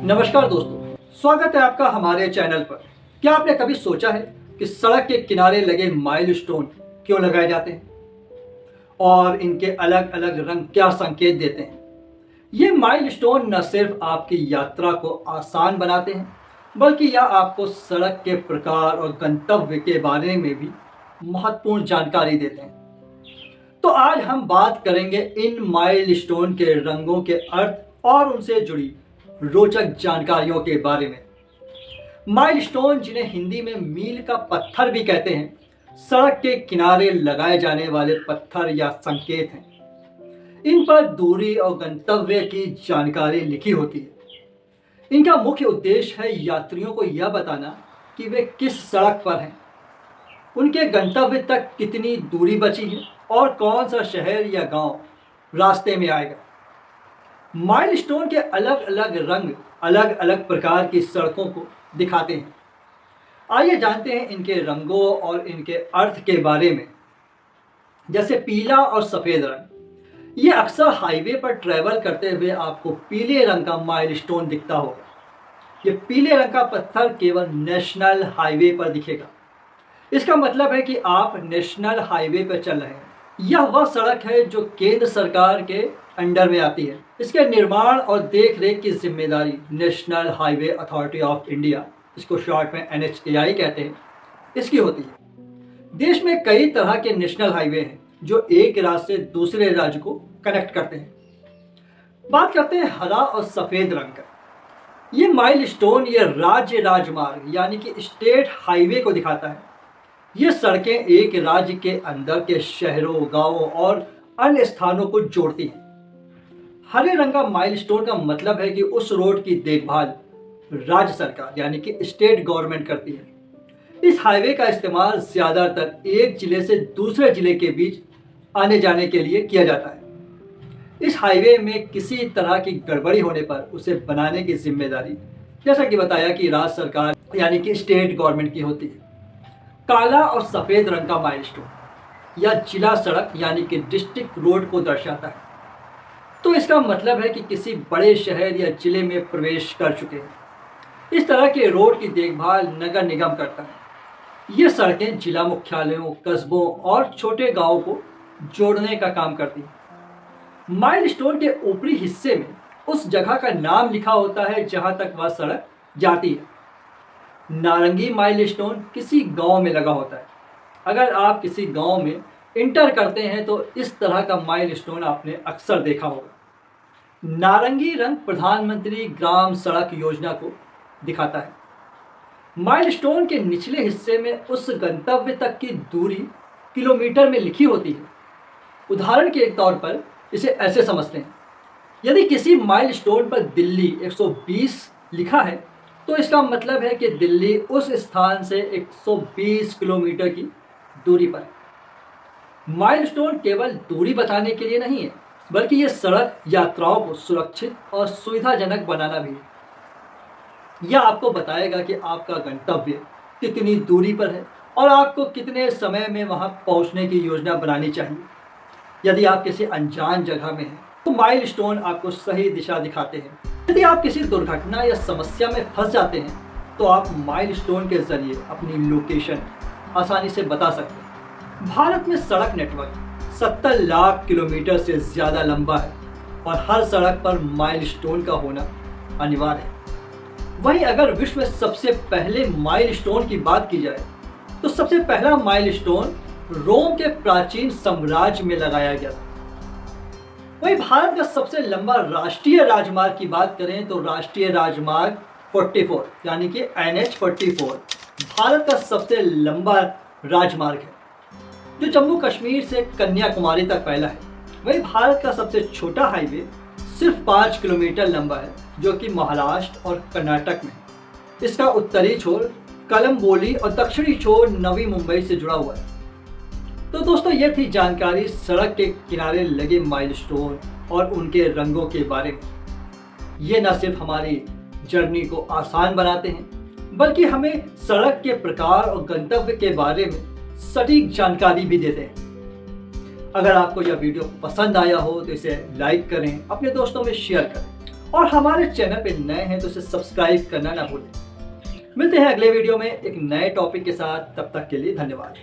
नमस्कार दोस्तों, स्वागत है आपका हमारे चैनल पर। क्या आपने कभी सोचा है कि सड़क के किनारे लगे माइलस्टोन क्यों लगाए जाते हैं और इनके अलग अलग रंग क्या संकेत देते हैं? ये माइलस्टोन न सिर्फ आपकी यात्रा को आसान बनाते हैं, बल्कि यह आपको सड़क के प्रकार और गंतव्य के बारे में भी महत्वपूर्ण जानकारी देते हैं। तो आज हम बात करेंगे इन माइलस्टोन के रंगों के अर्थ और उनसे जुड़ी रोचक जानकारियों के बारे में। माइलस्टोन, जिन्हें हिंदी में मील का पत्थर भी कहते हैं, सड़क के किनारे लगाए जाने वाले पत्थर या संकेत हैं। इन पर दूरी और गंतव्य की जानकारी लिखी होती है। इनका मुख्य उद्देश्य है यात्रियों को यह बताना कि वे किस सड़क पर हैं, उनके गंतव्य तक कितनी दूरी बची है और कौन सा शहर या गांव रास्ते में आएगा। माइलस्टोन के अलग अलग रंग अलग अलग प्रकार की सड़कों को दिखाते हैं। आइए जानते हैं इनके रंगों और इनके अर्थ के बारे में। जैसे पीला और सफ़ेद रंग, ये अक्सर हाईवे पर ट्रैवल करते हुए आपको पीले रंग का माइलस्टोन दिखता होगा। ये पीले रंग का पत्थर केवल नेशनल हाईवे पर दिखेगा। इसका मतलब है कि आप नेशनल हाईवे पर चल रहे हैं। यह वह सड़क है जो केंद्र सरकार के अंडर में आती है। इसके निर्माण और देख रेख की जिम्मेदारी national highway authority of India, इसको शॉर्ट में NHAI कहते हैं, इसकी होती है। देश में कई तरह के नेशनल हाईवे हैं जो एक राज्य से दूसरे राज्य को कनेक्ट करते हैं। बात करते हैं हरा और सफ़ेद रंग का। ये माइलस्टोन ये राज्य राजमार्ग यानी कि स्टेट हाईवे को दिखाता है। ये सड़कें एक राज्य के अंदर के शहरों, गांवों और अन्य स्थानों को जोड़ती हैं। हरे रंग का माइलस्टोन का मतलब है कि उस रोड की देखभाल राज्य सरकार यानी कि स्टेट गवर्नमेंट करती है। इस हाईवे का इस्तेमाल ज़्यादातर एक जिले से दूसरे जिले के बीच आने जाने के लिए किया जाता है। इस हाईवे में किसी तरह की गड़बड़ी होने पर उसे बनाने की जिम्मेदारी, जैसा कि बताया, कि राज्य सरकार यानी कि स्टेट गवर्नमेंट की होती है। काला और सफ़ेद रंग का माइलस्टोन या जिला सड़क यानी कि डिस्ट्रिक्ट रोड को दर्शाता है। तो इसका मतलब है कि किसी बड़े शहर या जिले में प्रवेश कर चुके हैं। इस तरह के रोड की देखभाल नगर निगम करता है। ये सड़कें जिला मुख्यालयों, कस्बों और छोटे गांवों को जोड़ने का काम करती हैं। माइलस्टोन के ऊपरी हिस्से में उस जगह का नाम लिखा होता है जहां तक वह सड़क जाती है। नारंगी माइलस्टोन किसी गांव में लगा होता है। अगर आप किसी गांव में इंटर करते हैं तो इस तरह का माइलस्टोन आपने अक्सर देखा होगा। नारंगी रंग प्रधानमंत्री ग्राम सड़क योजना को दिखाता है। माइलस्टोन के निचले हिस्से में उस गंतव्य तक की दूरी किलोमीटर में लिखी होती है। उदाहरण के तौर पर इसे ऐसे समझते हैं, यदि किसी माइलस्टोन पर दिल्ली 120 लिखा है तो इसका मतलब है कि दिल्ली उस स्थान से 120 किलोमीटर की दूरी पर है। माइलस्टोन केवल दूरी बताने के लिए नहीं है, बल्कि ये सड़क यात्राओं को सुरक्षित और सुविधाजनक बनाना भी है। यह आपको बताएगा कि आपका गंतव्य कितनी दूरी पर है और आपको कितने समय में वहां पहुंचने की योजना बनानी चाहिए। यदि आप किसी अनजान जगह में हैं तो माइलस्टोन आपको सही दिशा दिखाते हैं। यदि आप किसी दुर्घटना या समस्या में फंस जाते हैं तो आप माइलस्टोन के जरिए अपनी लोकेशन आसानी से बता सकते हैं। भारत में सड़क नेटवर्क 70 लाख किलोमीटर से ज़्यादा लंबा है और हर सड़क पर माइलस्टोन का होना अनिवार्य है। वहीं अगर विश्व में सबसे पहले माइलस्टोन की बात की जाए तो सबसे पहला माइलस्टोन रोम के प्राचीन साम्राज्य में लगाया गया था। वहीं भारत का सबसे लंबा राष्ट्रीय राजमार्ग की बात करें तो राष्ट्रीय राजमार्ग 44 यानी कि NH44 भारत का सबसे लंबा राजमार्ग है जो जम्मू कश्मीर से कन्याकुमारी तक फैला है। वहीं भारत का सबसे छोटा हाईवे सिर्फ 5 किलोमीटर लंबा है जो कि महाराष्ट्र और कर्नाटक में है। इसका उत्तरी छोर कलम्बोली और दक्षिणी छोर नवी मुंबई से जुड़ा हुआ है। तो दोस्तों, ये थी जानकारी सड़क के किनारे लगे माइलस्टोन और उनके रंगों के बारे में। ये न सिर्फ हमारी जर्नी को आसान बनाते हैं, बल्कि हमें सड़क के प्रकार और गंतव्य के बारे में सटीक जानकारी भी देते हैं। अगर आपको यह वीडियो पसंद आया हो तो इसे लाइक करें, अपने दोस्तों में शेयर करें और हमारे चैनल पे नए हैं तो इसे सब्सक्राइब करना ना भूलें। मिलते हैं अगले वीडियो में एक नए टॉपिक के साथ, तब तक के लिए धन्यवाद।